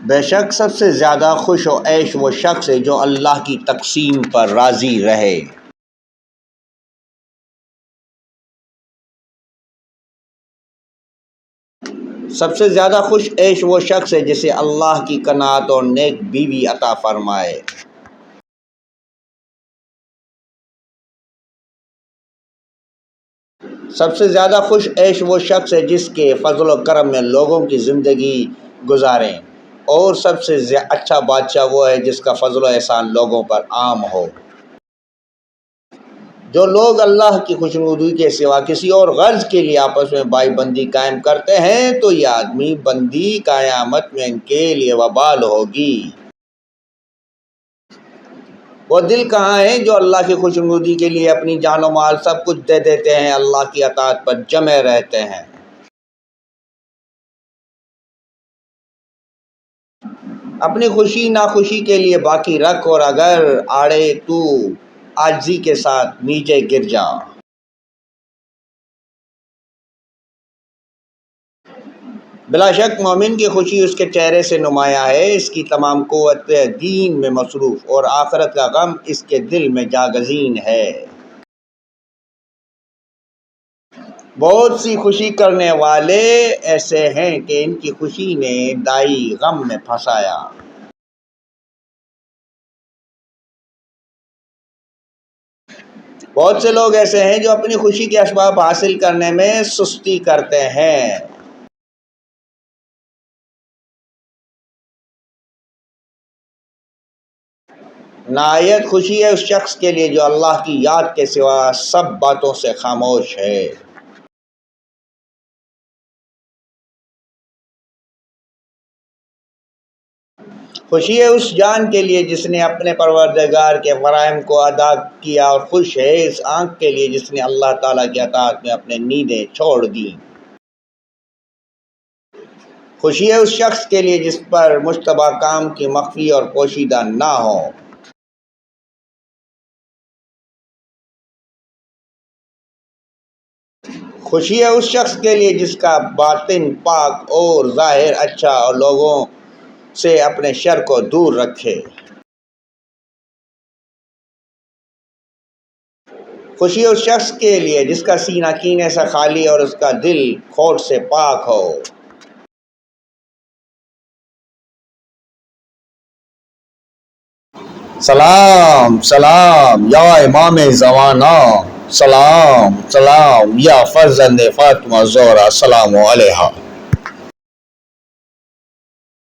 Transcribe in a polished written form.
بے شک سب سے زیادہ خوش و عیش وہ شخص ہے جو اللہ کی تقسیم پر راضی رہے۔ سب سے زیادہ خوش عیش وہ شخص ہے جسے اللہ کی قناعت اور نیک بیوی عطا فرمائے۔ سب سے زیادہ خوش عیش وہ شخص ہے جس کے فضل و کرم میں لوگوں کی زندگی گزاریں، اور سب سے اچھا بادشاہ وہ ہے جس کا فضل و احسان لوگوں پر عام ہو۔ جو لوگ اللہ کی خوشنودی کے سوا کسی اور غرض کے لیے آپس میں بائی بندی قائم کرتے ہیں تو یہ آدمی بندی قیامت میں ان کے لیے وبال ہوگی۔ وہ دل کہاں ہیں جو اللہ کی خوشنودی کے لیے اپنی جان و مال سب کچھ دے دیتے ہیں، اللہ کی اطاعت پر جمے رہتے ہیں۔ اپنی خوشی ناخوشی کے لیے باقی رکھ، اور اگر آڑے تو عاجزی کے ساتھ نیچے گر جا۔ بلا شک مومن کی خوشی اس کے چہرے سے نمایاں ہے، اس کی تمام قوت دین میں مصروف، اور آخرت کا غم اس کے دل میں جاگزین ہے۔ بہت سی خوشی کرنے والے ایسے ہیں کہ ان کی خوشی نے دائی غم میں پھنسایا۔ بہت سے لوگ ایسے ہیں جو اپنی خوشی کے اسباب حاصل کرنے میں سستی کرتے ہیں۔ نہایت خوشی ہے اس شخص کے لیے جو اللہ کی یاد کے سوا سب باتوں سے خاموش ہے۔ خوشی ہے اس جان کے لیے جس نے اپنے پروردگار کے فرائض کو ادا کیا، اور خوش ہے اس آنکھ کے لیے جس نے اللہ تعالیٰ کی اطاعت میں اپنے نیندیں چھوڑ دیں۔ خوشی ہے اس شخص کے لیے جس پر مشتبہ کام کی مخفی اور پوشیدہ نہ ہو۔ خوشی ہے اس شخص کے لیے جس کا باطن پاک اور ظاہر اچھا، اور لوگوں سے اپنے شر کو دور رکھے۔ خوشی ہے اس شخص کے لیے جس کا سینہ کینے سے خالی اور اس کا دل کھوٹ سے پاک ہو۔ سلام سلام یا امام زمانہ، سلام سلام یا فرزند فاطمہ زہرا، سلام علیہا۔